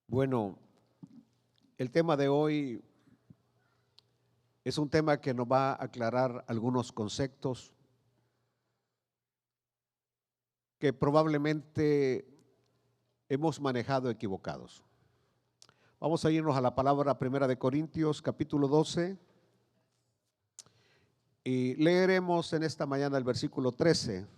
Bueno, el tema de hoy es un tema que nos va a aclarar algunos conceptos que probablemente hemos manejado equivocados. Vamos a irnos a la palabra primera de Corintios, capítulo 12, y leeremos en esta mañana el versículo 13.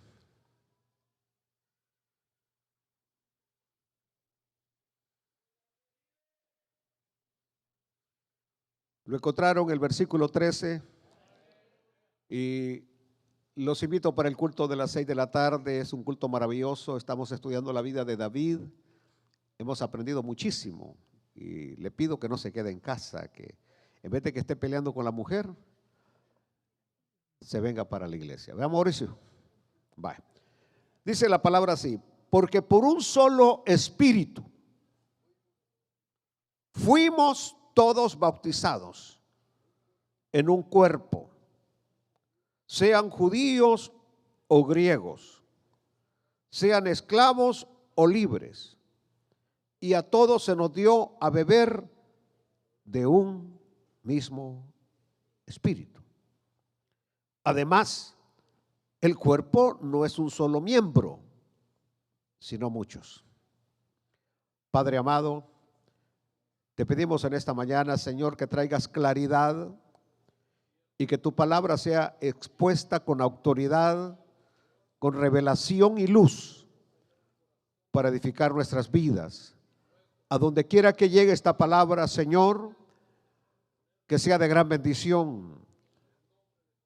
Lo encontraron el versículo 13 y los invito para el culto de las 6 de la tarde. Es un culto maravilloso. Estamos estudiando la vida de David. Hemos aprendido muchísimo y le pido que no se quede en casa, que en vez de que esté peleando con la mujer, se venga para la iglesia. Veamos, Mauricio. Vaya. Dice la palabra así: porque por un solo espíritu fuimos todos bautizados en un cuerpo, sean judíos o griegos, sean esclavos o libres, y a todos se nos dio a beber de un mismo espíritu. Además, el cuerpo no es un solo miembro, sino muchos. Padre amado, te pedimos en esta mañana, Señor, que traigas claridad y que tu palabra sea expuesta con autoridad, con revelación y luz para edificar nuestras vidas. A donde quiera que llegue esta palabra, Señor, que sea de gran bendición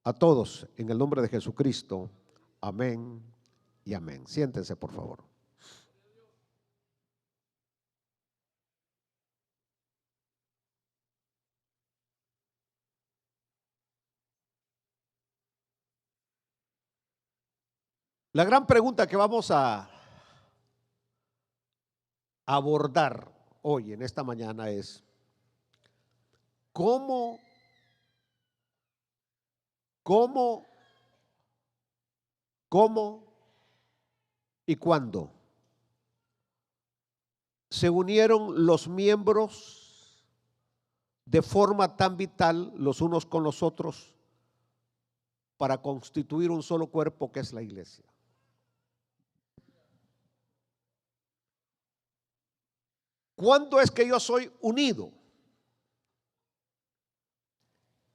a todos, en el nombre de Jesucristo. Amén y amén. Siéntense, por favor. La gran pregunta que vamos a abordar hoy, en esta mañana, es ¿cómo, cómo, cómo y cuándo se unieron los miembros de forma tan vital los unos con los otros para constituir un solo cuerpo que es la iglesia? ¿Cuándo es que yo soy unido?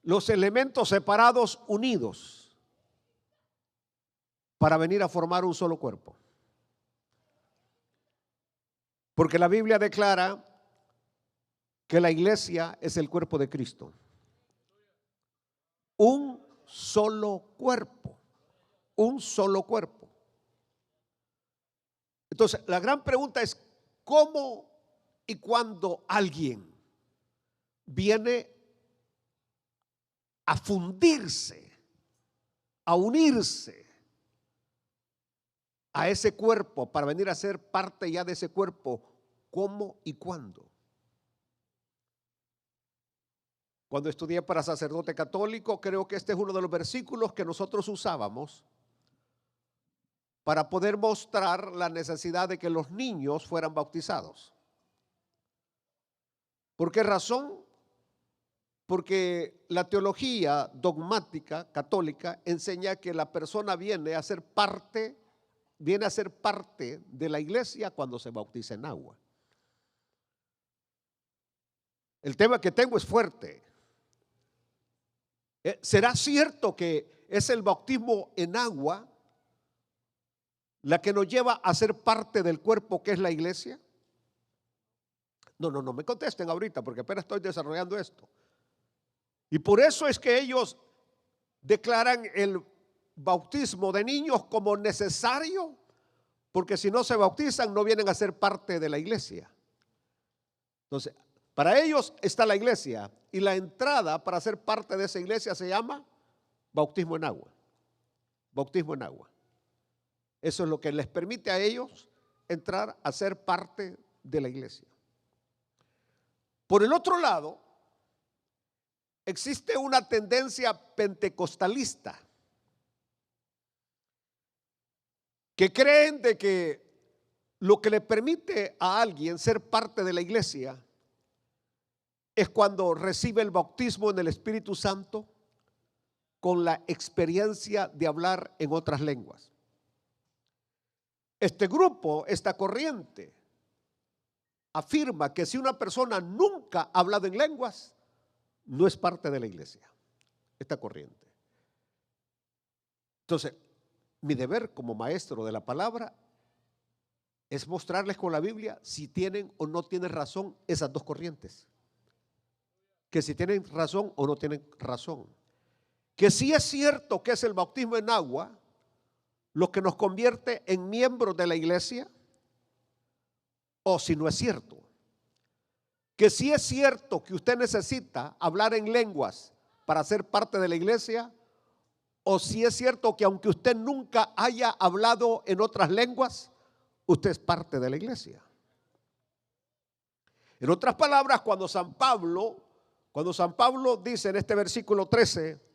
Los elementos separados unidos para venir a formar un solo cuerpo. Porque la Biblia declara que la iglesia es el cuerpo de Cristo. Un solo cuerpo. Un solo cuerpo. Entonces, la gran pregunta es ¿cómo y cuándo alguien viene a fundirse, a unirse a ese cuerpo para venir a ser parte ya de ese cuerpo? ¿Cómo y cuándo? Cuando estudié para sacerdote católico, creo que este es uno de los versículos que nosotros usábamos para poder mostrar la necesidad de que los niños fueran bautizados. ¿Por qué razón? Porque la teología dogmática católica enseña que la persona viene a ser parte de la iglesia cuando se bautiza en agua. El tema que tengo es fuerte. ¿Será cierto que es el bautismo en agua la que nos lleva a ser parte del cuerpo que es la iglesia? No me contesten ahorita porque apenas estoy desarrollando esto. Y por eso es que ellos declaran el bautismo de niños como necesario, porque si no se bautizan no vienen a ser parte de la iglesia. Entonces, para ellos está la iglesia y la entrada para ser parte de esa iglesia se llama bautismo en agua. Bautismo en agua. Eso es lo que les permite a ellos entrar a ser parte de la iglesia. Por el otro lado, existe una tendencia pentecostalista que creen de que Lo que le permite a alguien ser parte de la iglesia es cuando recibe el bautismo en el Espíritu Santo con la experiencia de hablar en otras lenguas. Este grupo, esta corriente, afirma que si una persona nunca ha hablado en lenguas, no es parte de la iglesia, esta corriente. Entonces, mi deber como maestro de la palabra es mostrarles con la Biblia si tienen o no tienen razón esas dos corrientes. Que si tienen razón o no tienen razón. Que si es cierto que es el bautismo en agua lo que nos convierte en miembros de la iglesia, o si no es cierto. Que si es cierto que usted necesita hablar en lenguas para ser parte de la iglesia, o si es cierto que aunque usted nunca haya hablado en otras lenguas, usted es parte de la iglesia. En otras palabras, cuando San Pablo dice en este versículo 13,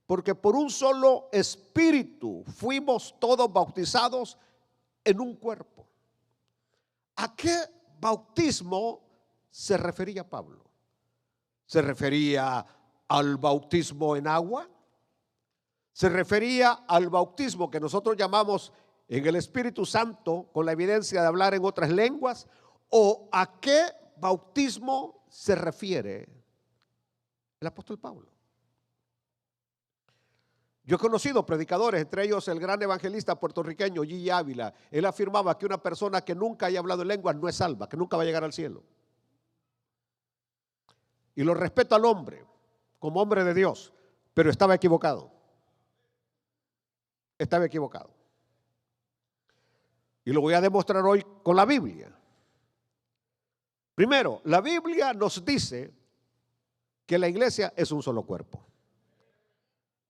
porque por un solo espíritu fuimos todos bautizados en un cuerpo. ¿A qué bautismo se refería Pablo? ¿Se refería al bautismo en agua? ¿Se refería al bautismo que nosotros llamamos en el Espíritu Santo con la evidencia de hablar en otras lenguas? ¿O a qué bautismo se refiere el apóstol Pablo? Yo he conocido predicadores, entre ellos el gran evangelista puertorriqueño Gigi Ávila. Él afirmaba que una persona que nunca haya hablado en lenguas no es salva, que nunca va a llegar al cielo. Y lo respeto al hombre, como hombre de Dios, pero estaba equivocado. Estaba equivocado. Y lo voy a demostrar hoy con la Biblia. Primero, la Biblia nos dice que la iglesia es un solo cuerpo.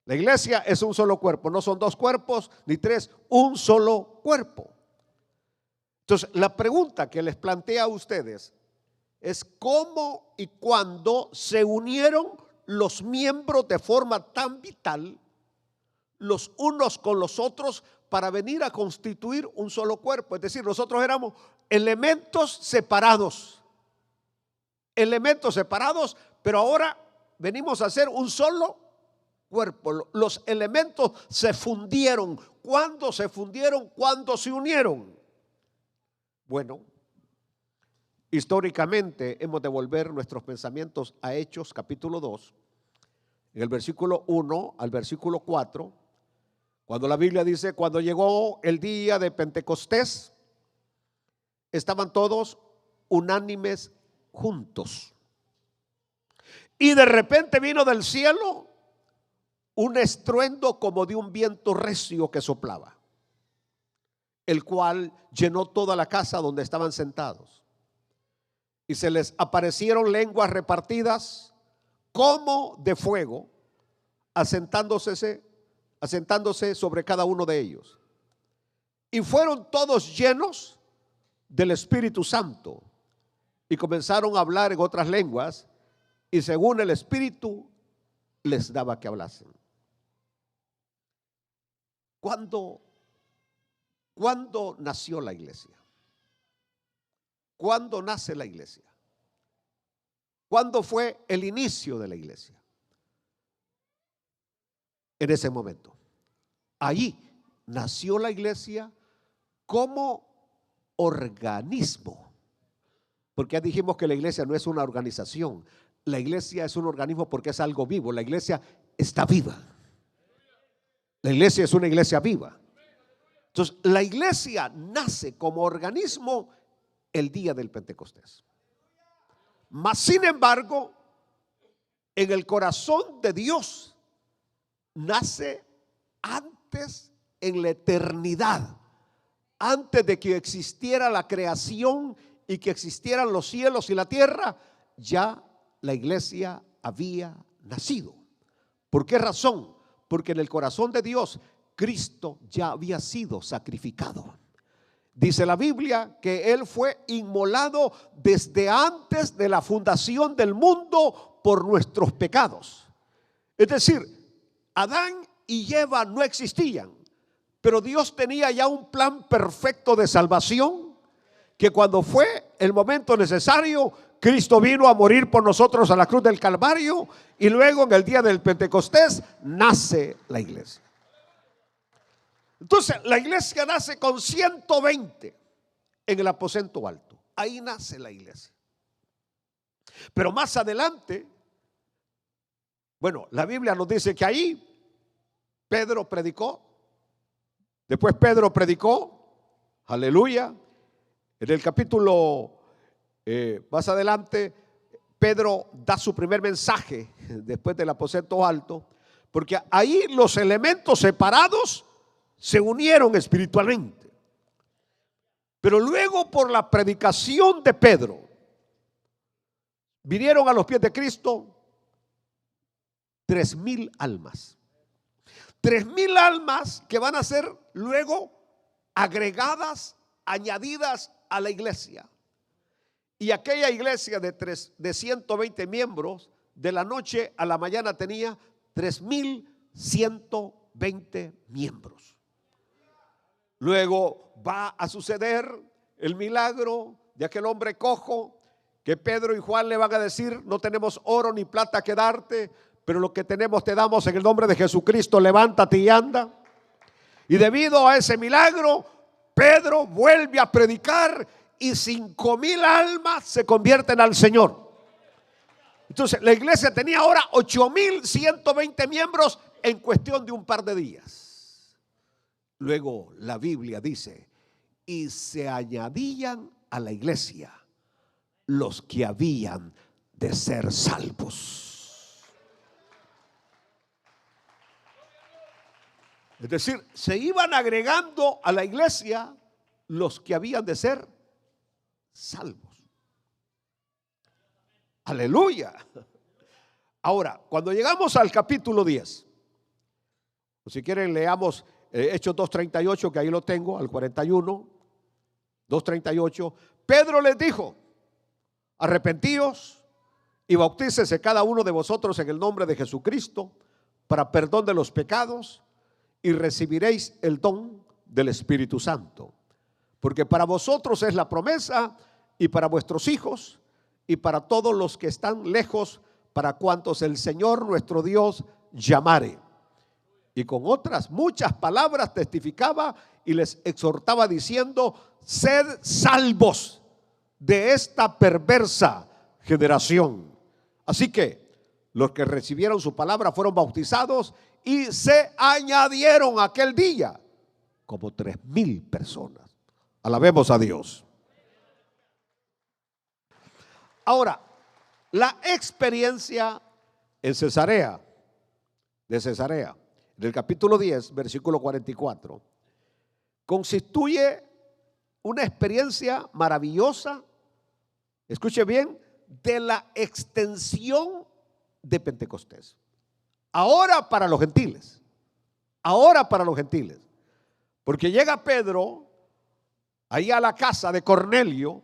La iglesia es un solo cuerpo, no son dos cuerpos ni tres, un solo cuerpo. Entonces, la pregunta que les plantea a ustedes es cómo y cuándo se unieron los miembros de forma tan vital los unos con los otros para venir a constituir un solo cuerpo. Es decir, nosotros éramos elementos separados, pero ahora venimos a ser un solo cuerpo. Los elementos se fundieron. ¿Cuándo se fundieron? ¿Cuándo se unieron? Bueno, históricamente hemos de volver nuestros pensamientos a Hechos capítulo 2, en el versículo 1 al versículo 4, cuando la Biblia dice, cuando llegó el día de Pentecostés, estaban todos unánimes juntos. Y de repente vino del cielo un estruendo como de un viento recio que soplaba, el cual llenó toda la casa donde estaban sentados. Y se les aparecieron lenguas repartidas como de fuego, asentándose sobre cada uno de ellos. Y fueron todos llenos del Espíritu Santo y comenzaron a hablar en otras lenguas, y según el Espíritu les daba que hablasen. ¿Cuándo nació la iglesia? ¿Cuándo nace la iglesia? ¿Cuándo fue el inicio de la iglesia? En ese momento. Allí nació la iglesia como organismo. Porque ya dijimos que la iglesia no es una organización. La iglesia es un organismo porque es algo vivo. La iglesia está viva. La iglesia es una iglesia viva. Entonces, la iglesia nace como organismo el día del Pentecostés. Mas, sin embargo, en el corazón de Dios nace antes, en la eternidad, antes de que existiera la creación y que existieran los cielos y la tierra, ya la iglesia había nacido. ¿Por qué razón? Porque en el corazón de Dios Cristo ya había sido sacrificado. Dice la Biblia que Él fue inmolado desde antes de la fundación del mundo por nuestros pecados. Es decir, Adán y Eva no existían, pero Dios tenía ya un plan perfecto de salvación que cuando fue el momento necesario, Cristo vino a morir por nosotros a la cruz del Calvario, y luego en el día del Pentecostés nace la iglesia. Entonces la iglesia nace con 120 en el aposento alto. Ahí nace la iglesia. Pero más adelante, bueno, la Biblia nos dice que ahí Pedro predicó. Después Pedro predicó, aleluya. En el capítulo más adelante, Pedro da su primer mensaje después del aposento alto, porque ahí los elementos separados se unieron espiritualmente. Pero luego, por la predicación de Pedro, vinieron a los pies de Cristo 3,000 almas. 3,000 almas que van a ser luego agregadas, añadidas a la iglesia. Y aquella iglesia de 120 miembros, de la noche a la mañana tenía 3,120 miembros. Luego va a suceder el milagro de aquel hombre cojo, que Pedro y Juan le van a decir: no tenemos oro ni plata que darte, pero lo que tenemos te damos en el nombre de Jesucristo, levántate y anda. Y debido a ese milagro, Pedro vuelve a predicar y 5,000 almas se convierten al Señor. Entonces la iglesia tenía ahora 8,120 miembros en cuestión de un par de días. Luego la Biblia dice: y se añadían a la iglesia los que habían de ser salvos. Es decir, se iban agregando a la iglesia los que habían de ser salvos. Aleluya. Ahora, cuando llegamos al capítulo 10, o si quieren leamos Hechos 2:38, que ahí lo tengo, al 41, 2:38. Pedro les dijo: arrepentíos y bautícese cada uno de vosotros en el nombre de Jesucristo para perdón de los pecados, y recibiréis el don del Espíritu Santo, porque para vosotros es la promesa, y para vuestros hijos, y para todos los que están lejos, para cuantos el Señor nuestro Dios llamare. Y con otras muchas palabras testificaba y les exhortaba diciendo: sed salvos de esta perversa generación. Así que los que recibieron su palabra fueron bautizados, y se añadieron aquel día como 3,000 personas. Alabemos a Dios. Ahora, la experiencia en Cesarea, del capítulo 10, versículo 44, constituye una experiencia maravillosa, escuche bien, de la extensión de Pentecostés. Ahora para los gentiles, porque llega Pedro ahí a la casa de Cornelio.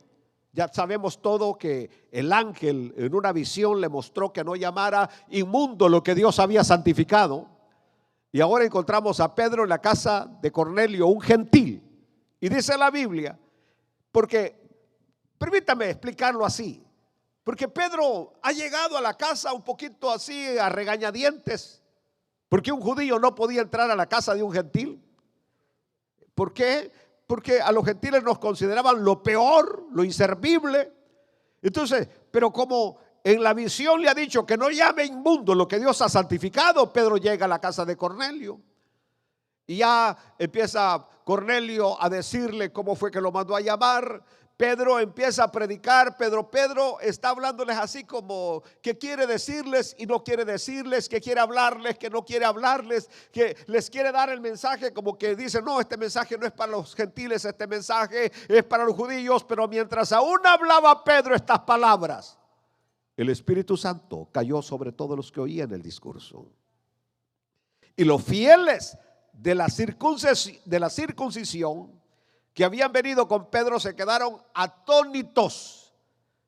Ya sabemos todo que el ángel en una visión le mostró que no llamara inmundo lo que Dios había santificado. Y ahora encontramos a Pedro en la casa de Cornelio, un gentil. Y dice la Biblia, porque, permítame explicarlo así, porque Pedro ha llegado a la casa un poquito así a regañadientes, porque un judío no podía entrar a la casa de un gentil. ¿Por qué? Porque a los gentiles nos consideraban lo peor, lo inservible. Entonces, pero como en la visión le ha dicho que no llame inmundo lo que Dios ha santificado, Pedro llega a la casa de Cornelio. Y ya empieza Cornelio a decirle cómo fue que lo mandó a llamar. Pedro empieza a predicar. Pedro está hablándoles así como que quiere decirles y no quiere decirles, que quiere hablarles, que no quiere hablarles, que les quiere dar el mensaje como que dice: no, este mensaje no es para los gentiles, este mensaje es para los judíos. Pero mientras aún hablaba Pedro estas palabras, el Espíritu Santo cayó sobre todos los que oían el discurso. Y los fieles de la circuncisión que habían venido con Pedro se quedaron atónitos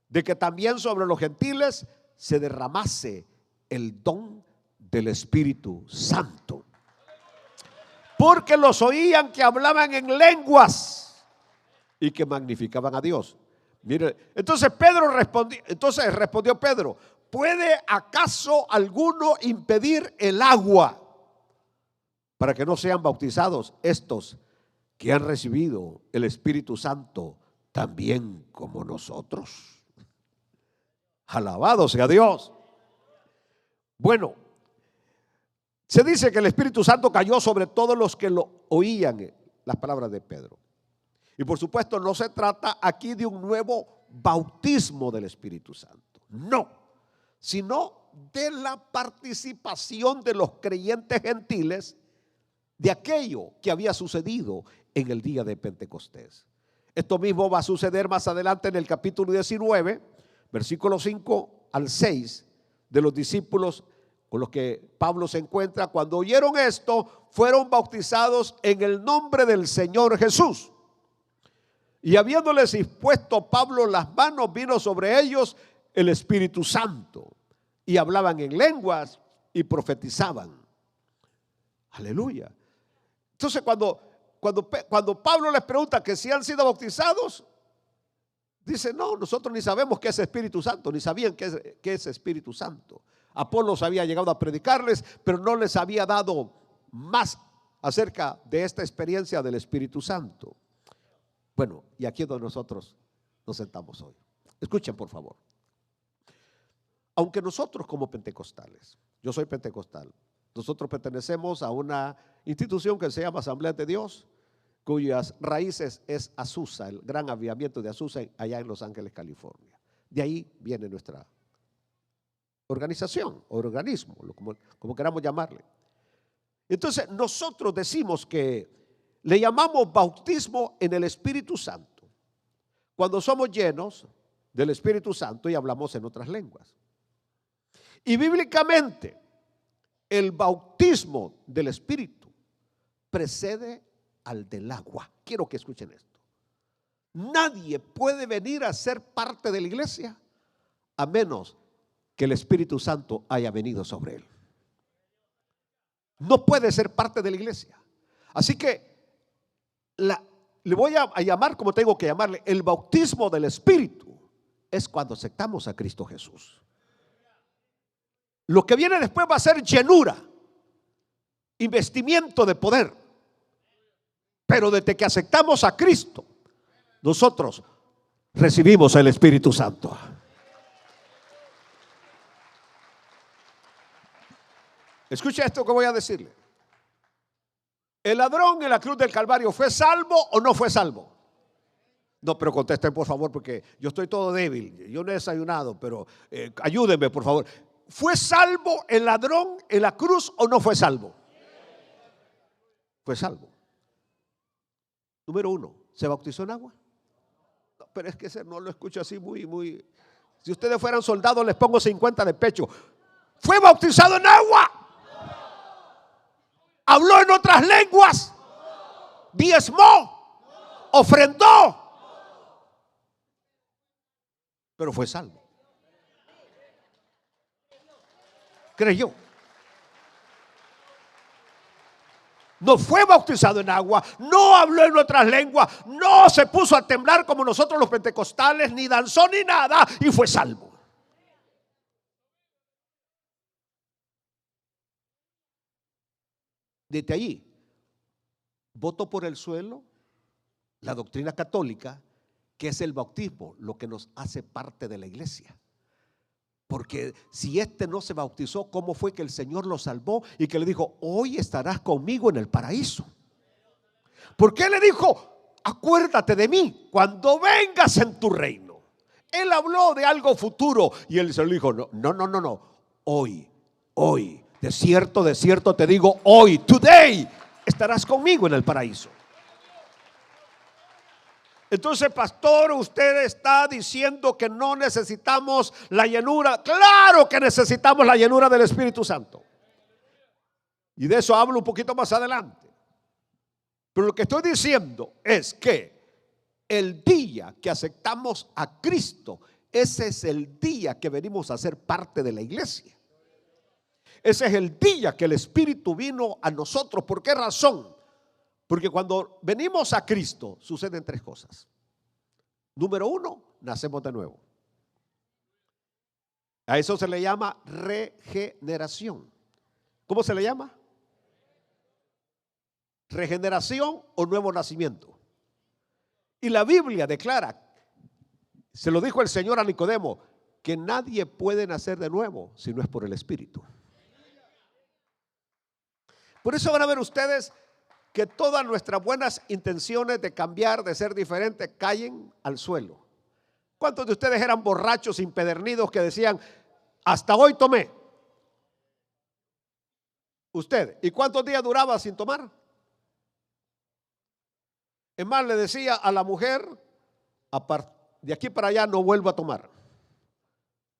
de que también sobre los gentiles se derramase el don del Espíritu Santo, porque los oían que hablaban en lenguas y que magnificaban a Dios. Mire, entonces respondió Pedro: ¿puede acaso alguno impedir el agua para que no sean bautizados estos que han recibido el Espíritu Santo también como nosotros? Alabado sea Dios. Bueno, se dice que el Espíritu Santo cayó sobre todos los que lo oían, las palabras de Pedro. Y por supuesto no se trata aquí de un nuevo bautismo del Espíritu Santo, no, sino de la participación de los creyentes gentiles de aquello que había sucedido en el día de Pentecostés. Esto mismo va a suceder más adelante en el capítulo 19, versículos 5 al 6, de los discípulos con los que Pablo se encuentra. Cuando oyeron esto, fueron bautizados en el nombre del Señor Jesús. Y habiéndoles impuesto Pablo las manos, vino sobre ellos el Espíritu Santo, y hablaban en lenguas y profetizaban. Aleluya. Entonces cuando Pablo les pregunta que si han sido bautizados, dice: no, nosotros ni sabemos qué es Espíritu Santo, ni sabían qué es Espíritu Santo. Apolos había llegado a predicarles, pero no les había dado más acerca de esta experiencia del Espíritu Santo. Bueno, y aquí es donde nosotros nos sentamos hoy. Escuchen, por favor. Aunque nosotros como pentecostales, yo soy pentecostal, nosotros pertenecemos a una institución que se llama Asamblea de Dios, cuyas raíces es Azusa, el gran avivamiento de Azusa allá en Los Ángeles, California. De ahí viene nuestra organización, o organismo, como queramos llamarle. Entonces nosotros decimos que le llamamos bautismo en el Espíritu Santo cuando somos llenos del Espíritu Santo y hablamos en otras lenguas. Y bíblicamente el bautismo del Espíritu precede al del agua. Quiero que escuchen esto. Nadie puede venir a ser parte de la iglesia a menos que el Espíritu Santo haya venido sobre él. No puede ser parte de la iglesia. Así que le voy a llamar, como tengo que llamarle, el bautismo del Espíritu. Es cuando aceptamos a Cristo Jesús. Lo que viene después va a ser llenura, investimiento de poder. Pero desde que aceptamos a Cristo, nosotros recibimos el Espíritu Santo. Escucha esto que voy a decirle. ¿El ladrón en la cruz del Calvario fue salvo o no fue salvo? No, pero contesten por favor, porque yo estoy todo débil. Yo no he desayunado, pero ayúdenme por favor. ¿Fue salvo el ladrón en la cruz o no fue salvo? Fue salvo. Número 1, ¿se bautizó en agua? No, pero es que ese no lo escucho así muy. Si ustedes fueran soldados, les pongo 50 de pecho. ¿Fue bautizado en agua? ¿Habló en otras lenguas? ¿Diezmó? ¿Ofrendó? Pero fue salvo. Creyó. No fue bautizado en agua, no habló en otras lenguas, no se puso a temblar como nosotros los pentecostales, ni danzó ni nada, y fue salvo. Desde allí, voto por el suelo, la doctrina católica, que es el bautismo, lo que nos hace parte de la iglesia. Porque si este no se bautizó, ¿cómo fue que el Señor lo salvó y que le dijo: hoy estarás conmigo en el paraíso? ¿Por qué le dijo: acuérdate de mí cuando vengas en tu reino? Él habló de algo futuro y él se lo dijo: no, hoy, de cierto te digo, hoy, today, estarás conmigo en el paraíso. Entonces, pastor, usted está diciendo que no necesitamos la llenura. Claro que necesitamos la llenura del Espíritu Santo. Y de eso hablo un poquito más adelante. Pero lo que estoy diciendo es que el día que aceptamos a Cristo, ese es el día que venimos a ser parte de la iglesia. Ese es el día que el Espíritu vino a nosotros. ¿Por qué razón? Porque cuando venimos a Cristo suceden tres cosas. Número uno, nacemos de nuevo. A eso se le llama regeneración. ¿Cómo se le llama? Regeneración o nuevo nacimiento. Y la Biblia declara, se lo dijo el Señor a Nicodemo, que nadie puede nacer de nuevo si no es por el Espíritu. Por eso van a ver ustedes que todas nuestras buenas intenciones de cambiar, de ser diferentes, caen al suelo. ¿Cuántos de ustedes eran borrachos impedernidos que decían, hasta hoy tomé? Usted. ¿Y cuántos días duraba sin tomar? Es más, le decía a la mujer, de aquí para allá no vuelvo a tomar.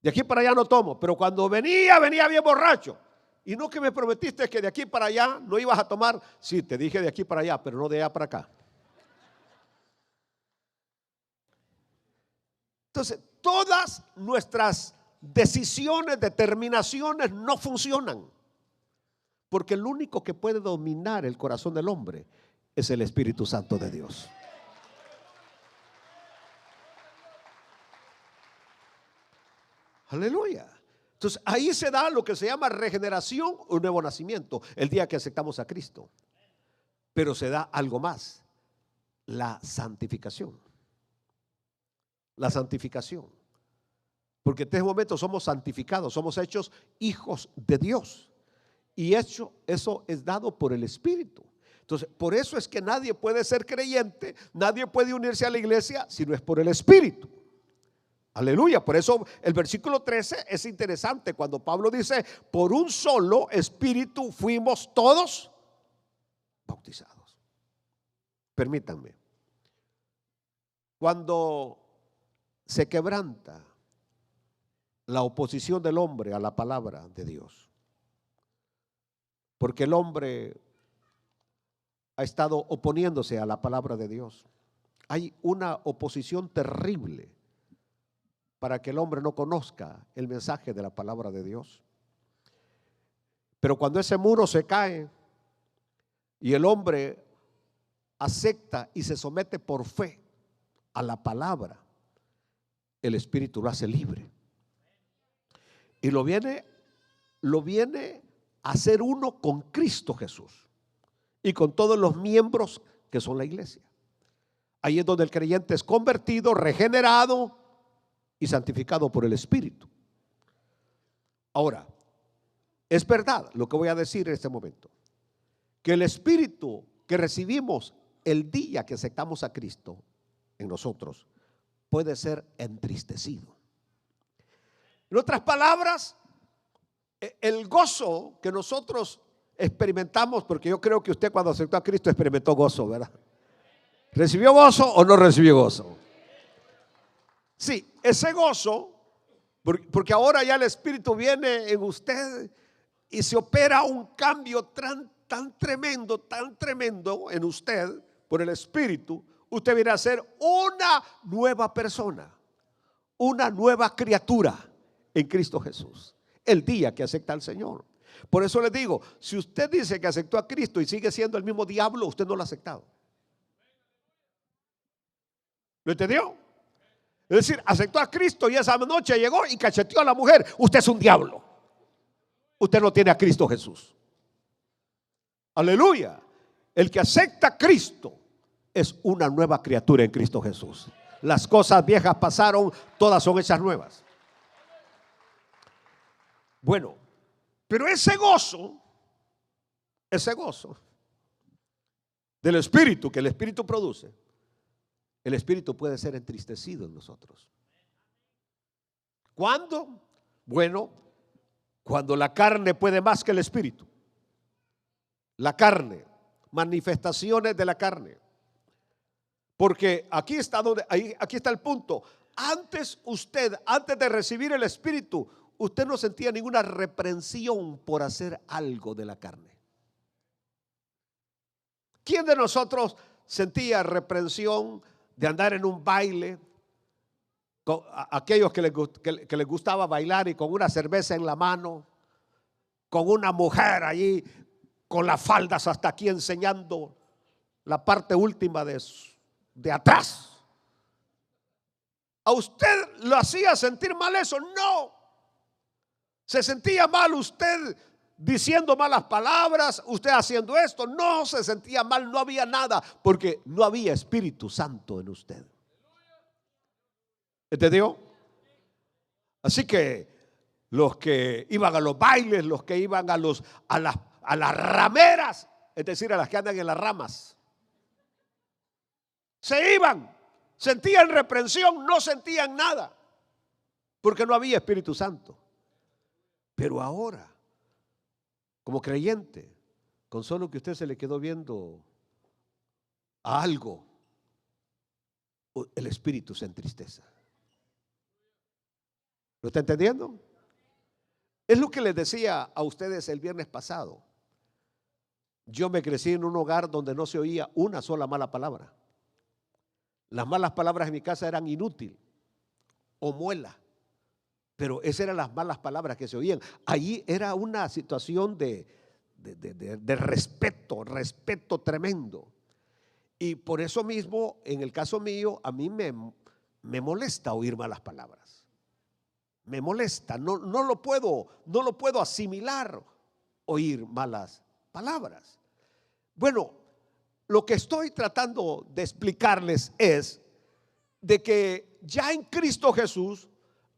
De aquí para allá no tomo. Pero cuando venía bien borracho. Y no que me prometiste que de aquí para allá no ibas a tomar. Sí, te dije de aquí para allá, pero no de allá para acá. Entonces, todas nuestras decisiones, determinaciones no funcionan. Porque el único que puede dominar el corazón del hombre es el Espíritu Santo de Dios. Aleluya. Entonces ahí se da lo que se llama regeneración o nuevo nacimiento, el día que aceptamos a Cristo. Pero se da algo más, la santificación. La santificación. Porque en este momento somos santificados, somos hechos hijos de Dios. Y eso es dado por el Espíritu. Entonces, por eso es que nadie puede ser creyente, nadie puede unirse a la iglesia si no es por el Espíritu. Aleluya. Por eso el versículo 13 es interesante cuando Pablo dice, por un solo Espíritu fuimos todos bautizados. Permítanme. Cuando se quebranta la oposición del hombre a la palabra de Dios, porque el hombre ha estado oponiéndose a la palabra de Dios, hay una oposición terrible para que el hombre no conozca el mensaje de la palabra de Dios. Pero cuando ese muro se cae y el hombre acepta y se somete por fe a la palabra, el Espíritu lo hace libre. Y lo viene a ser uno con Cristo Jesús y con todos los miembros que son la iglesia. Ahí es donde el creyente es convertido, regenerado y santificado por el Espíritu. Ahora, es verdad lo que voy a decir en este momento, que el Espíritu que recibimos el día que aceptamos a Cristo en nosotros puede ser entristecido. En otras palabras, el gozo que nosotros experimentamos, porque yo creo que usted cuando aceptó a Cristo experimentó gozo, ¿verdad? ¿Recibió gozo o no recibió gozo? Sí, ese gozo, porque ahora ya el Espíritu viene en usted y se opera un cambio tan tremendo en usted por el Espíritu. Usted viene a ser una nueva persona, una nueva criatura en Cristo Jesús, el día que acepta al Señor. Por eso les digo, si usted dice que aceptó a Cristo y sigue siendo el mismo diablo, usted no lo ha aceptado. ¿Lo entendió? Es decir, aceptó a Cristo y esa noche llegó y cacheteó a la mujer. Usted es un diablo. Usted no tiene a Cristo Jesús. Aleluya. El que acepta a Cristo es una nueva criatura en Cristo Jesús. Las cosas viejas pasaron, todas son hechas nuevas. Bueno, pero ese gozo del Espíritu que el Espíritu produce, el Espíritu puede ser entristecido en nosotros. ¿Cuándo? Bueno, cuando la carne puede más que el Espíritu. La carne, manifestaciones de la carne. Porque aquí está el punto. Antes de recibir el Espíritu, usted no sentía ninguna reprensión por hacer algo de la carne. ¿Quién de nosotros sentía reprensión de andar en un baile? Aquellos que les gustaba bailar y con una cerveza en la mano, con una mujer allí con las faldas hasta aquí enseñando la parte última de atrás. ¿A usted lo hacía sentir mal eso? No. ¿Se sentía mal usted diciendo malas palabras, usted haciendo esto? No se sentía mal, no había nada, porque no había Espíritu Santo en usted. ¿Entendió? Así que los que iban a los bailes, los que iban a las rameras, es decir, a las que andan en las ramas, se iban, sentían reprensión, no sentían nada, porque no había Espíritu Santo. Pero ahora, como creyente, con solo que usted se le quedó viendo a algo, el espíritu se entristece. ¿Lo está entendiendo? Es lo que les decía a ustedes el viernes pasado. Yo me crecí en un hogar donde no se oía una sola mala palabra. Las malas palabras en mi casa eran inútil o muela, pero esas eran las malas palabras que se oían. Allí era una situación de respeto tremendo. Y por eso mismo, en el caso mío, a mí me molesta oír malas palabras. Me molesta, no lo puedo asimilar, oír malas palabras. Bueno, lo que estoy tratando de explicarles es de que ya en Cristo Jesús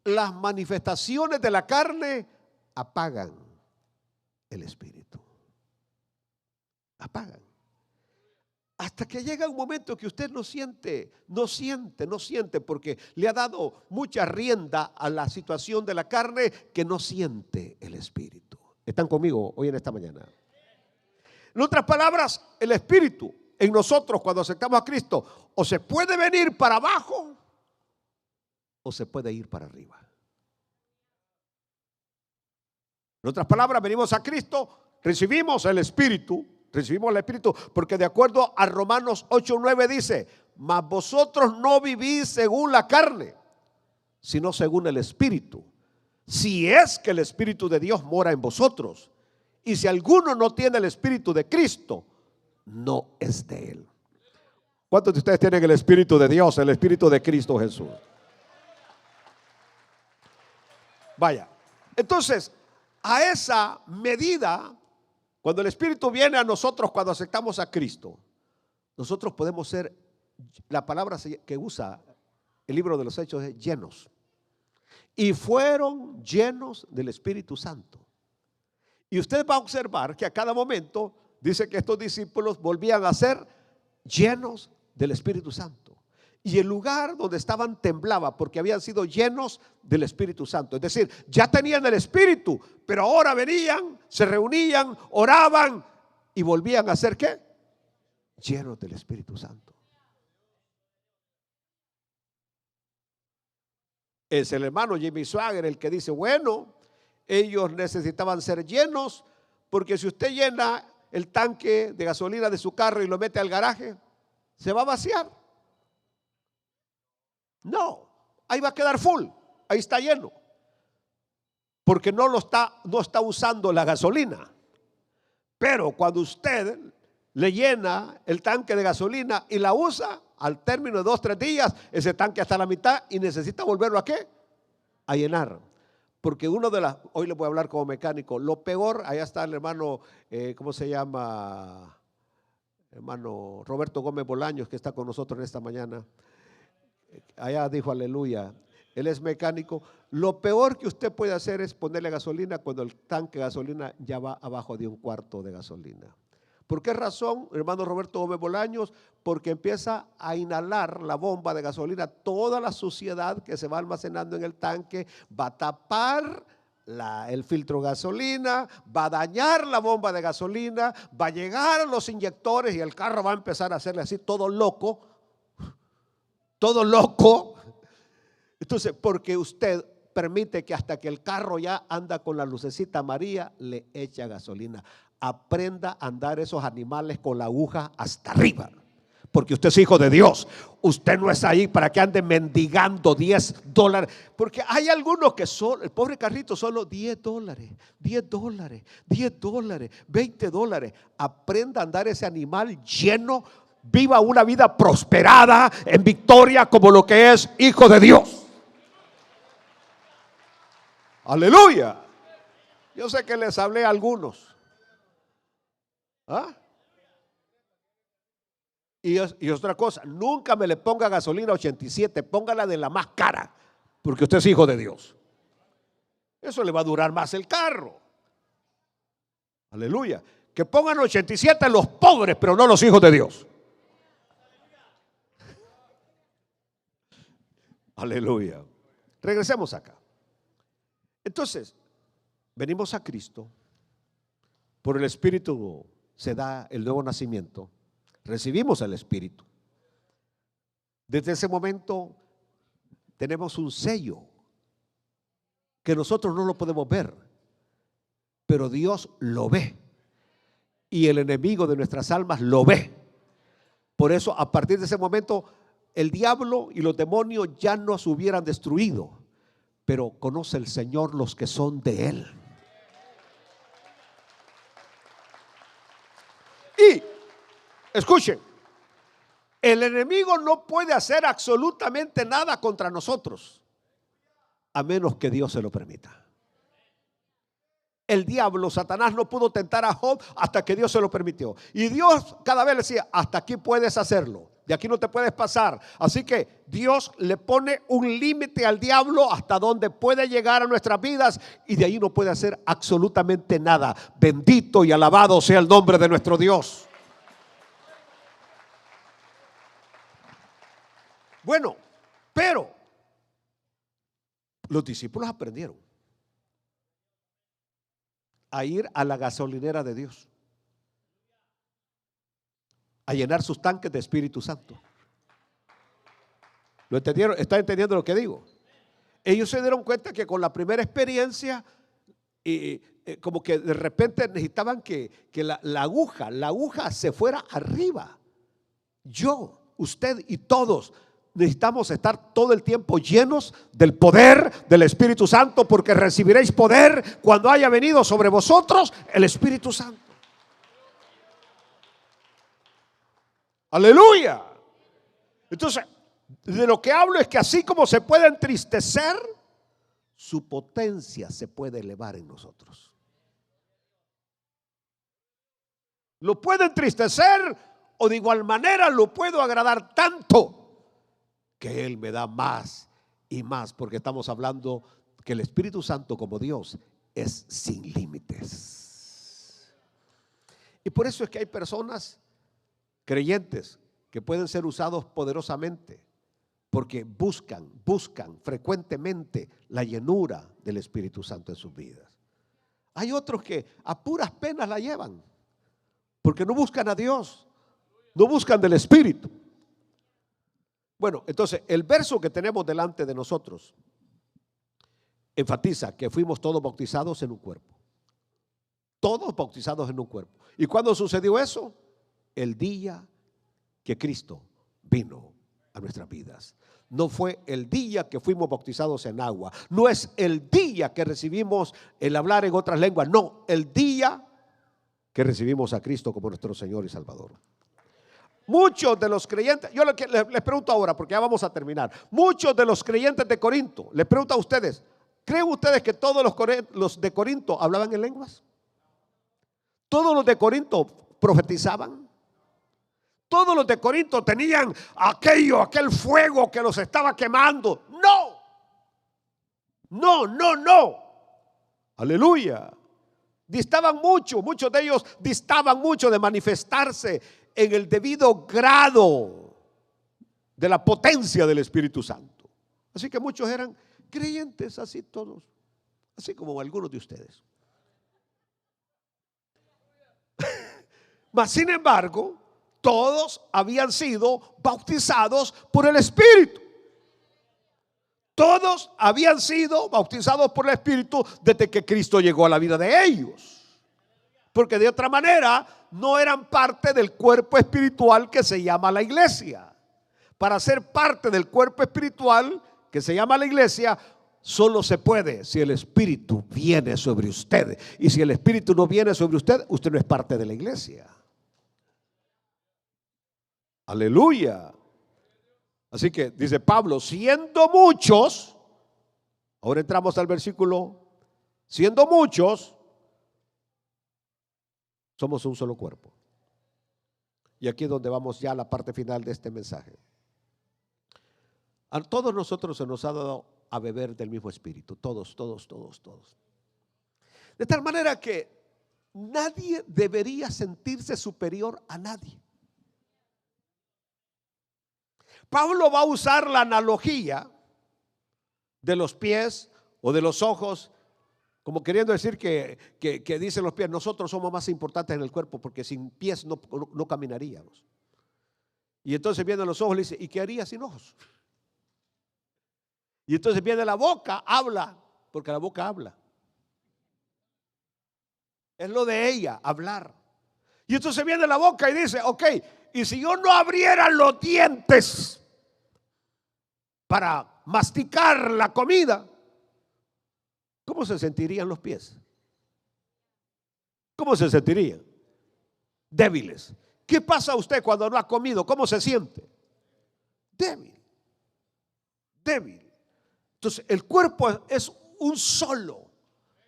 las manifestaciones de la carne apagan el espíritu. Apagan. Hasta que llega un momento que usted no siente, porque le ha dado mucha rienda a la situación de la carne que no siente el espíritu. ¿Están conmigo hoy en esta mañana? En otras palabras, el espíritu en nosotros cuando aceptamos a Cristo o se puede venir para abajo o se puede ir para arriba. En otras palabras, venimos a Cristo, recibimos el espíritu porque de acuerdo a Romanos 8:9 dice: mas vosotros no vivís según la carne, sino según el espíritu, si es que el espíritu de Dios mora en vosotros. Y si alguno no tiene el espíritu de Cristo, no es de él. ¿Cuántos de ustedes tienen el espíritu de Dios, el espíritu de Cristo Jesús? Vaya, entonces a esa medida, cuando el espíritu viene a nosotros, cuando aceptamos a Cristo, nosotros podemos ser, la palabra que usa el libro de los Hechos es llenos. Y fueron llenos del Espíritu Santo. Y usted va a observar que a cada momento dice que estos discípulos volvían a ser llenos del Espíritu Santo. Y el lugar donde estaban temblaba porque habían sido llenos del Espíritu Santo. Es decir, ya tenían el Espíritu, pero ahora venían, se reunían, oraban y volvían a ser ¿qué? Llenos del Espíritu Santo. Es el hermano Jimmy Swaggart el que dice: bueno, ellos necesitaban ser llenos, porque si usted llena el tanque de gasolina de su carro y lo mete al garaje, se va a vaciar. No, ahí va a quedar full, ahí está lleno, porque no está usando la gasolina. Pero cuando usted le llena el tanque de gasolina y la usa, al término de 2 o 3 días, ese tanque está a la mitad y necesita volverlo ¿a qué? A llenar. Porque hoy le voy a hablar como mecánico, lo peor, allá está el hermano, ¿cómo se llama? Hermano Roberto Gómez Bolaños, que está con nosotros en esta mañana. Allá dijo aleluya, él es mecánico. Lo peor que usted puede hacer es ponerle gasolina cuando el tanque de gasolina ya va abajo de 1/4 de gasolina. ¿Por qué razón, hermano Roberto Gómez Bolaños? Porque empieza a inhalar la bomba de gasolina toda la suciedad que se va almacenando en el tanque, va a tapar el filtro de gasolina, va a dañar la bomba de gasolina, va a llegar a los inyectores y el carro va a empezar a hacerle así todo loco. Entonces, porque usted permite que hasta que el carro ya anda con la lucecita amarilla, le echa gasolina. Aprenda a andar esos animales con la aguja hasta arriba, porque usted es hijo de Dios. Usted no es ahí para que ande mendigando $10, porque hay algunos que el pobre carrito solo $10, $20. Aprenda a andar ese animal lleno. Viva una vida prosperada en victoria como lo que es hijo de Dios. Aleluya. Yo sé que les hablé a algunos. ¿Ah? Y otra cosa, nunca me le ponga gasolina 87, póngala de la más cara, porque usted es hijo de Dios. Eso le va a durar más el carro. Aleluya. Que pongan 87 los pobres, pero no los hijos de Dios. Aleluya. Regresemos acá. Entonces, venimos a Cristo. Por el Espíritu se da el nuevo nacimiento. Recibimos el Espíritu. Desde ese momento tenemos un sello que nosotros no lo podemos ver, pero Dios lo ve. Y el enemigo de nuestras almas lo ve. Por eso, a partir de ese momento, el diablo y los demonios ya nos hubieran destruido, pero conoce el Señor los que son de Él. Y escuchen, el enemigo no puede hacer absolutamente nada contra nosotros, a menos que Dios se lo permita. El diablo, Satanás, no pudo tentar a Job hasta que Dios se lo permitió. Y Dios cada vez le decía, hasta aquí puedes hacerlo, de aquí no te puedes pasar. Así que Dios le pone un límite al diablo hasta donde puede llegar a nuestras vidas, y de ahí no puede hacer absolutamente nada. Bendito y alabado sea el nombre de nuestro Dios. Bueno, pero los discípulos aprendieron a ir a la gasolinera de Dios, a llenar sus tanques de Espíritu Santo. ¿Lo entendieron? ¿Están entendiendo lo que digo? Ellos se dieron cuenta que con la primera experiencia, como que de repente necesitaban que la aguja se fuera arriba. Yo, usted y todos necesitamos estar todo el tiempo llenos del poder del Espíritu Santo, porque recibiréis poder cuando haya venido sobre vosotros el Espíritu Santo. Aleluya. Entonces, de lo que hablo es que así como se puede entristecer, su potencia se puede elevar en nosotros. Lo puede entristecer, o de igual manera lo puedo agradar tanto que Él me da más y más, porque estamos hablando que el Espíritu Santo como Dios es sin límites. Y por eso es que hay personas creyentes que pueden ser usados poderosamente, porque buscan frecuentemente la llenura del Espíritu Santo en sus vidas. Hay otros que a puras penas la llevan, porque no buscan a Dios, no buscan del Espíritu. Bueno, entonces el verso que tenemos delante de nosotros enfatiza que fuimos todos bautizados en un cuerpo. Todos bautizados en un cuerpo. ¿Y cuándo sucedió eso? El día que Cristo vino a nuestras vidas. No fue el día que fuimos bautizados en agua. No es el día que recibimos el hablar en otras lenguas. No, el día que recibimos a Cristo como nuestro Señor y Salvador. Muchos de los creyentes, yo les pregunto ahora, porque ya vamos a terminar. Muchos de los creyentes de Corinto, les pregunto a ustedes, ¿creen ustedes que todos los de Corinto hablaban en lenguas? ¿Todos los de Corinto profetizaban? ¿Todos los de Corinto tenían aquel fuego que los estaba quemando? No. Aleluya. Distaban mucho, muchos de ellos distaban mucho de manifestarse en el debido grado de la potencia del Espíritu Santo. Así que muchos eran creyentes, así todos, así como algunos de ustedes. Mas sin embargo, todos habían sido bautizados por el Espíritu. Todos habían sido bautizados por el Espíritu desde que Cristo llegó a la vida de ellos. Porque de otra manera no eran parte del cuerpo espiritual que se llama la iglesia. Para ser parte del cuerpo espiritual que se llama la iglesia, solo se puede si el Espíritu viene sobre usted. Y si el Espíritu no viene sobre usted, usted no es parte de la iglesia. Aleluya. Así que dice Pablo, siendo muchos, ahora entramos al versículo Siendo muchos, somos un solo cuerpo. Y aquí es donde vamos ya a la parte final de este mensaje. A todos nosotros se nos ha dado a beber del mismo espíritu, todos. De tal manera que nadie debería sentirse superior a nadie. Pablo va a usar la analogía de los pies o de los ojos, como queriendo decir que dicen los pies, nosotros somos más importantes en el cuerpo porque sin pies no caminaríamos. Y entonces vienen los ojos y le dice, ¿y qué haría sin ojos? Y entonces viene la boca, habla, porque la boca habla. Es lo de ella, hablar. Y entonces viene la boca y dice, ok, y si yo no abriera los dientes para masticar la comida, ¿cómo se sentirían los pies? ¿Cómo se sentirían? Débiles. ¿Qué pasa a usted cuando no ha comido? ¿Cómo se siente? Débil. Entonces el cuerpo es un solo,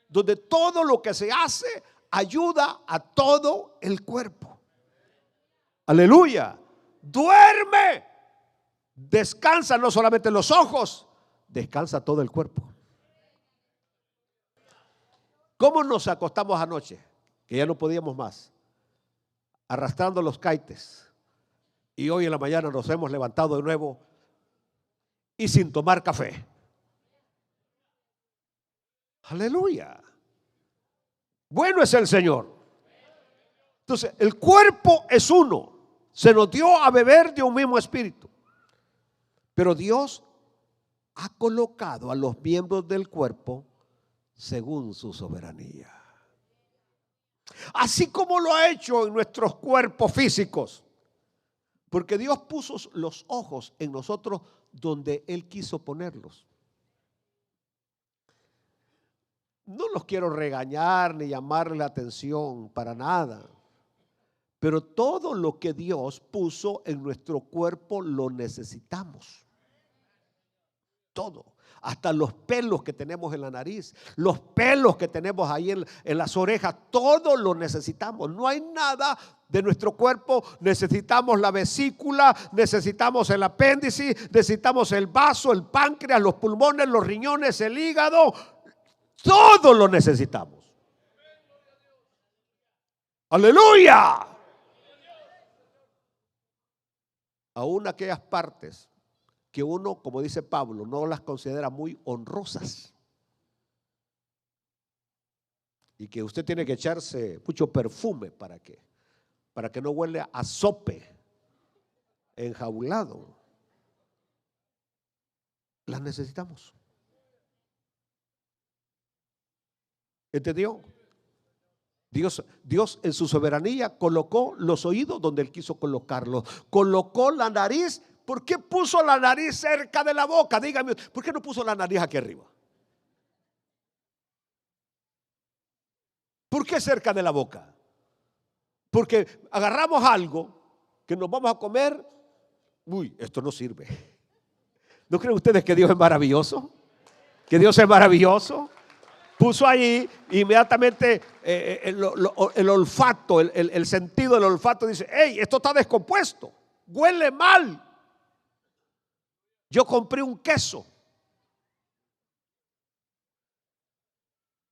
donde todo lo que se hace ayuda a todo el cuerpo. Aleluya. Duerme. Descansa no solamente los ojos, descansa todo el cuerpo. ¿Cómo nos acostamos anoche? Que ya no podíamos más, arrastrando los caites. Y hoy en la mañana nos hemos levantado de nuevo y sin tomar café. Aleluya. Bueno es el Señor. Entonces, el cuerpo es uno. Se nos dio a beber de un mismo espíritu. Pero Dios ha colocado a los miembros del cuerpo según su soberanía. Así como lo ha hecho en nuestros cuerpos físicos. Porque Dios puso los ojos en nosotros donde Él quiso ponerlos. No los quiero regañar ni llamarle la atención para nada. Pero todo lo que Dios puso en nuestro cuerpo lo necesitamos. Todo. Hasta los pelos que tenemos en la nariz, los pelos que tenemos ahí en las orejas, todo lo necesitamos. No hay nada de nuestro cuerpo. Necesitamos la vesícula, necesitamos el apéndice, necesitamos el vaso, el páncreas, los pulmones, los riñones, el hígado. Todo lo necesitamos. Aleluya. Aún aquellas partes que uno, como dice Pablo, no las considera muy honrosas y que usted tiene que echarse mucho perfume para que no huele a sope enjaulado, las necesitamos. ¿Entendió? Dios en su soberanía colocó los oídos donde Él quiso colocarlos. Colocó la nariz. ¿Por qué puso la nariz cerca de la boca? Dígame, ¿por qué no puso la nariz aquí arriba? ¿Por qué cerca de la boca? Porque agarramos algo que nos vamos a comer. Uy, esto no sirve. ¿No creen ustedes que Dios es maravilloso? ¿Que Dios es maravilloso? Puso ahí inmediatamente el olfato, el sentido del olfato dice, hey, esto está descompuesto, huele mal. Yo compré un queso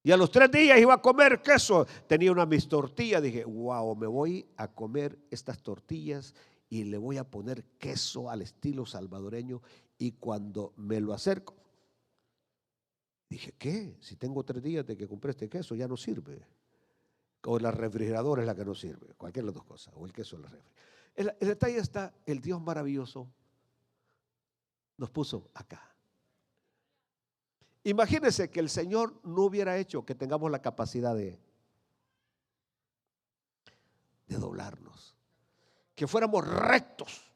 y a los 3 días iba a comer queso. Tenía una mis tortillas, dije, wow, me voy a comer estas tortillas y le voy a poner queso al estilo salvadoreño. Y cuando me lo acerco, dije, ¿qué? Si tengo 3 días de que compré este queso, ya no sirve. O la refrigeradora es la que no sirve. Cualquiera de las dos cosas. O el queso en la refri. El detalle está, el Dios maravilloso nos puso acá. Imagínense que el Señor no hubiera hecho que tengamos la capacidad de doblarnos. Que fuéramos rectos.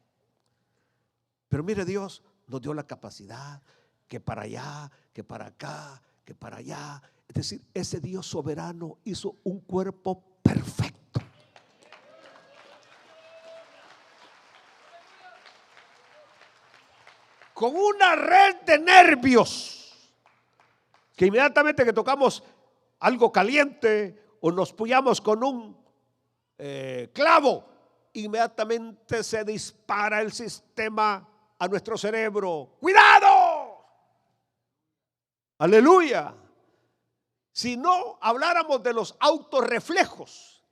Pero mire, Dios nos dio la capacidad que para allá, que para acá, que para allá. Es decir, ese Dios soberano hizo un cuerpo perfecto. Con una red de nervios que inmediatamente que tocamos algo caliente o nos puyamos con un clavo, inmediatamente se dispara el sistema a nuestro cerebro. ¡Cuidado! Aleluya. Si no habláramos de los autorreflejos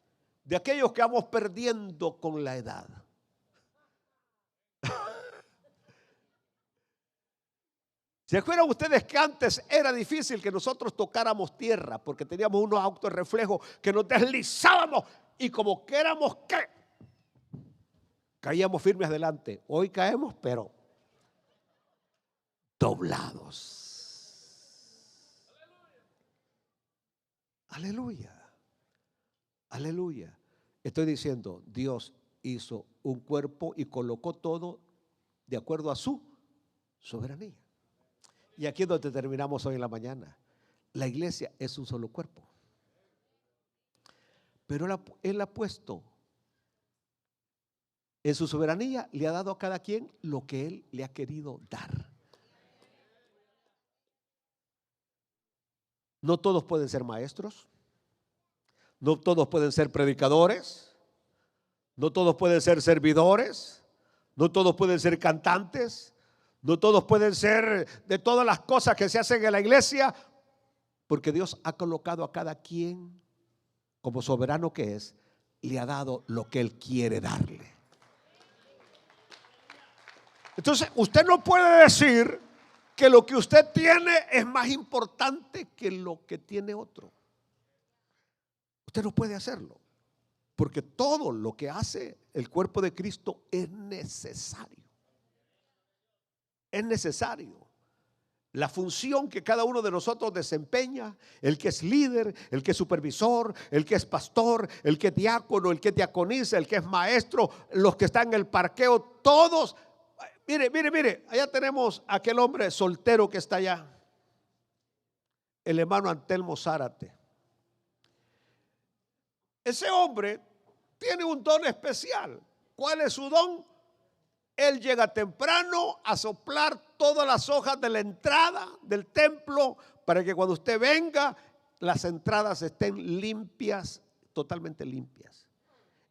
de aquellos que vamos perdiendo con la edad. ¿Se acuerdan ustedes que antes era difícil que nosotros tocáramos tierra porque teníamos unos autorreflejos que nos deslizábamos y como que éramos ¿qué? Caíamos firmes adelante? Hoy caemos pero doblados. Aleluya. Aleluya. Estoy diciendo, Dios hizo un cuerpo y colocó todo de acuerdo a su soberanía. Y aquí es donde terminamos hoy en la mañana. La iglesia es un solo cuerpo. Pero Él ha puesto en su soberanía, le ha dado a cada quien lo que Él le ha querido dar. No todos pueden ser maestros. No todos pueden ser predicadores. No todos pueden ser servidores. No todos pueden ser cantantes. No todos pueden ser de todas las cosas que se hacen en la iglesia, porque Dios ha colocado a cada quien, como soberano que es, le ha dado lo que Él quiere darle. Entonces, usted no puede decir que lo que usted tiene es más importante que lo que tiene otro. Usted no puede hacerlo, porque todo lo que hace el cuerpo de Cristo es necesario. Es necesario. La función que cada uno de nosotros desempeña, el que es líder, el que es supervisor, el que es pastor, el que es diácono, el que es diaconisa, el que es maestro, los que están en el parqueo, todos. Mire, allá tenemos a aquel hombre soltero que está allá, el hermano Antelmo Zárate. Ese hombre tiene un don especial. ¿Cuál es su don? Él llega temprano a soplar todas las hojas de la entrada del templo para que cuando usted venga las entradas estén limpias, totalmente limpias.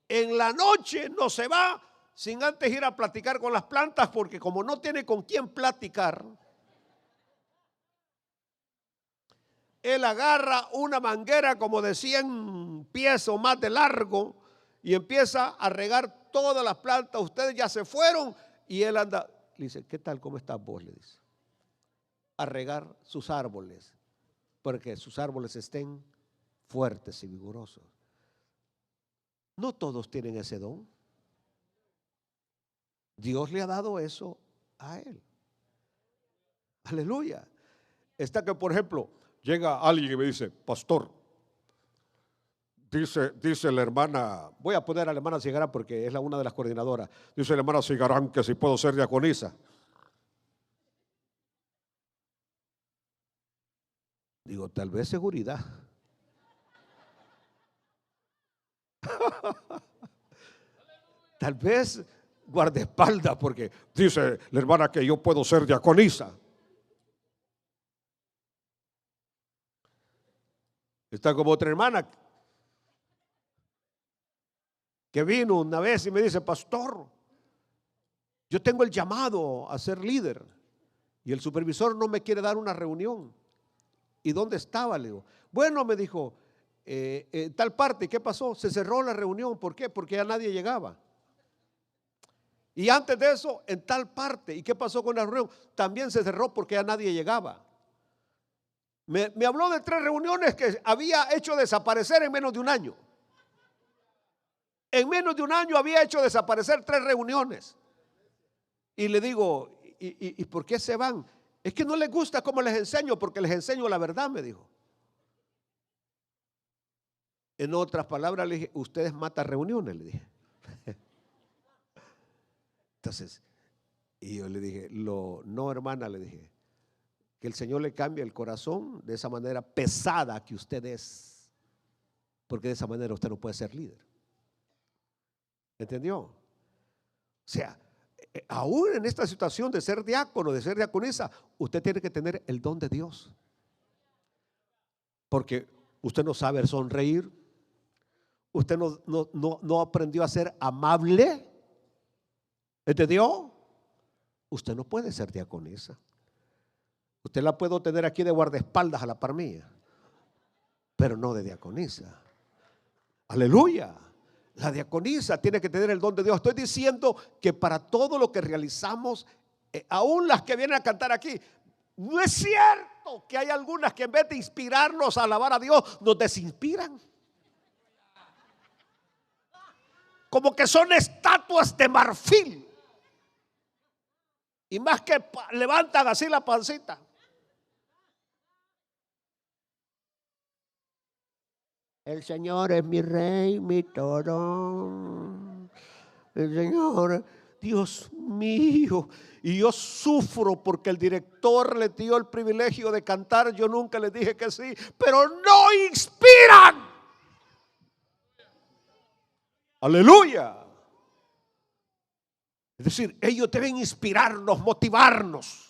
En la noche no se va sin antes ir a platicar con las plantas, porque como no tiene con quién platicar, él agarra una manguera como de 100 pies o más de largo y empieza a regar todas las plantas. Ustedes ya se fueron y él anda, le dice, ¿qué tal? ¿Cómo estás vos? Le dice, a regar sus árboles, porque sus árboles estén fuertes y vigorosos. No todos tienen ese don. Dios le ha dado eso a él. Aleluya. Está que, por ejemplo, llega alguien y me dice, pastor, dice la hermana, voy a poner a la hermana Cigarán porque es una de las coordinadoras. Dice la hermana Cigarán que si puedo ser diaconisa. Digo, tal vez seguridad. Tal vez guardaespaldas, porque dice la hermana que yo puedo ser diaconisa. Está como otra hermana que vino una vez y me dice, pastor, yo tengo el llamado a ser líder y el supervisor no me quiere dar una reunión. ¿Y dónde estaba? Le digo, bueno, me dijo, tal parte. ¿Qué pasó? Se cerró la reunión. ¿Por qué? Porque ya nadie llegaba. Y antes de eso, en tal parte. ¿Y qué pasó con la reunión? También se cerró porque ya nadie llegaba. Me habló de 3 reuniones que había hecho desaparecer en menos de un año. En menos de un año había hecho desaparecer 3 reuniones. Y le digo, ¿y por qué se van? Es que no les gusta cómo les enseño, porque les enseño la verdad, me dijo. En otras palabras le dije, ustedes matan reuniones, le dije. Entonces, y yo le dije, no hermana, le dije, que el Señor le cambie el corazón de esa manera pesada que usted es, porque de esa manera usted no puede ser líder. ¿Entendió? O sea, aún en esta situación de ser diácono, de ser diaconisa, usted tiene que tener el don de Dios. Porque Usted no sabe sonreír. Usted no aprendió a ser amable. ¿Entendió? Usted no puede ser diaconisa. Usted la puedo tener aquí de guardaespaldas a la par mía, pero no de diaconisa. Aleluya. La diaconisa tiene que tener el don de Dios. Estoy diciendo que para todo lo que realizamos, aún las que vienen a cantar aquí, no es cierto que hay algunas que en vez de inspirarnos a alabar a Dios, nos desinspiran. Como que son estatuas de marfil. Y más que levantan así la pancita. El Señor es mi rey, mi todo. El Señor, Dios mío. Y yo sufro porque el director le dio el privilegio de cantar. Yo nunca le dije que sí, pero no inspiran. Aleluya. Es decir, ellos deben inspirarnos, motivarnos.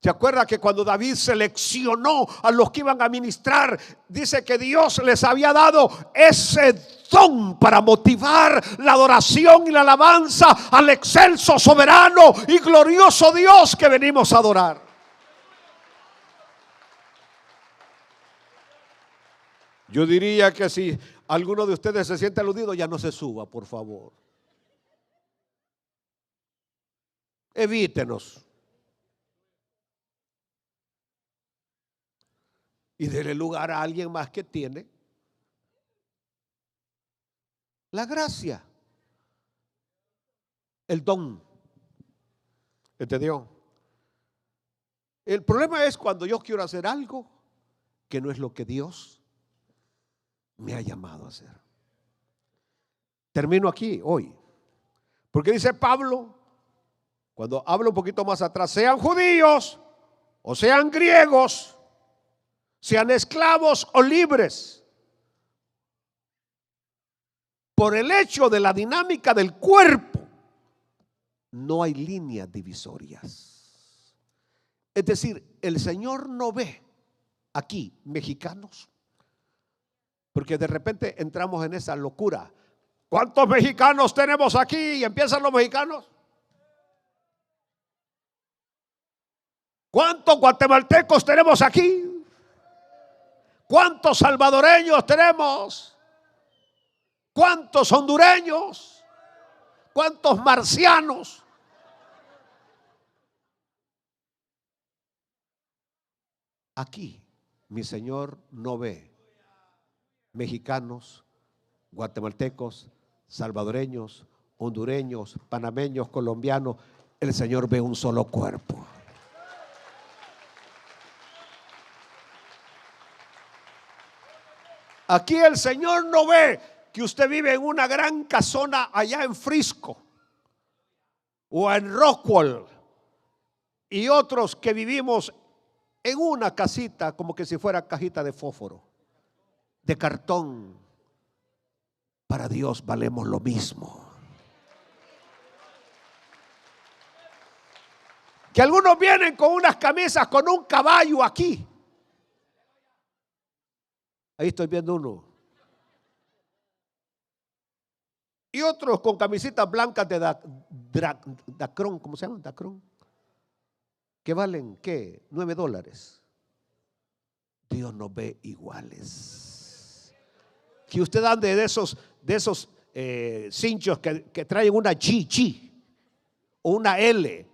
¿Se acuerda que cuando David seleccionó a los que iban a ministrar, dice que Dios les había dado ese don para motivar la adoración y la alabanza al excelso, soberano y glorioso Dios que venimos a adorar? Yo diría que si alguno de ustedes se siente aludido, ya no se suba, por favor. Evítenos. Y déle lugar a alguien más que tiene la gracia, el don. ¿Entendió? El problema es cuando yo quiero hacer algo que no es lo que Dios me ha llamado a hacer. Termino aquí hoy, porque dice Pablo, cuando habla un poquito más atrás, sean judíos o sean griegos, sean esclavos o libres, por el hecho de la dinámica del cuerpo, no hay líneas divisorias. Es decir, el Señor no ve aquí mexicanos, porque de repente entramos en esa locura. ¿Cuántos mexicanos tenemos aquí? Y empiezan los mexicanos. ¿Cuántos guatemaltecos tenemos aquí? ¿Cuántos salvadoreños tenemos? ¿Cuántos hondureños? ¿Cuántos marcianos? Aquí mi Señor no ve mexicanos, guatemaltecos, salvadoreños, hondureños, panameños, colombianos. El Señor ve un solo cuerpo. Aquí el Señor no ve que usted vive en una gran casona allá en Frisco o en Rockwell y otros que vivimos en una casita como que si fuera cajita de fósforo, de cartón. Para Dios valemos lo mismo. Que algunos vienen con unas camisas con un caballo aquí. Ahí estoy viendo uno. Y otros con camisitas blancas de Dacron, ¿cómo se llama? Dacron. Que valen, ¿qué? $9. Dios nos ve iguales. Que usted ande de esos cinchos que traen una G o una L.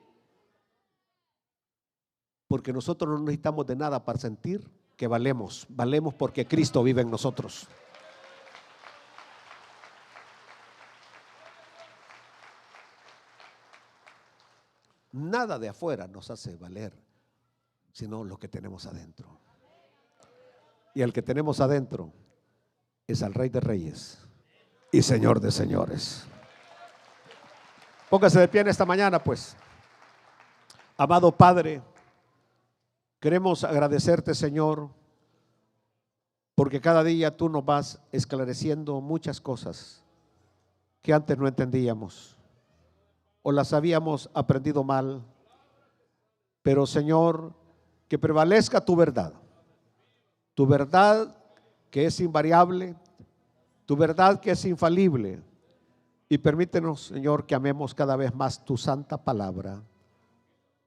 Porque nosotros no necesitamos de nada para sentir que valemos porque Cristo vive en nosotros. Nada de afuera nos hace valer, sino lo que tenemos adentro. Y el que tenemos adentro es al Rey de Reyes y Señor de Señores. Póngase de pie en esta mañana, pues. Amado Padre, queremos agradecerte, Señor, porque cada día tú nos vas esclareciendo muchas cosas que antes no entendíamos o las habíamos aprendido mal. Pero, Señor, que prevalezca tu verdad. Tu verdad que es invariable, tu verdad que es infalible. Y permítenos, Señor, que amemos cada vez más tu santa palabra.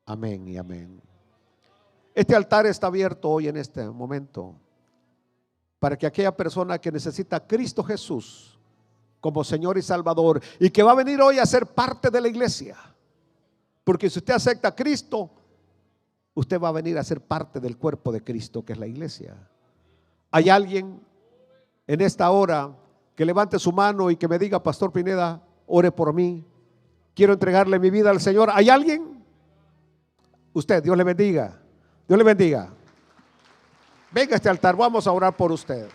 Amén y amén. Este altar está abierto hoy en este momento para que aquella persona que necesita a Cristo Jesús como Señor y Salvador y que va a venir hoy a ser parte de la iglesia, porque si usted acepta a Cristo, usted va a venir a ser parte del cuerpo de Cristo, que es la iglesia. ¿Hay alguien en esta hora que levante su mano y que me diga: Pastor Pineda, ore por mí, quiero entregarle mi vida al Señor? ¿Hay alguien? Usted, Dios le bendiga. Dios le bendiga. Venga a este altar, vamos a orar por usted.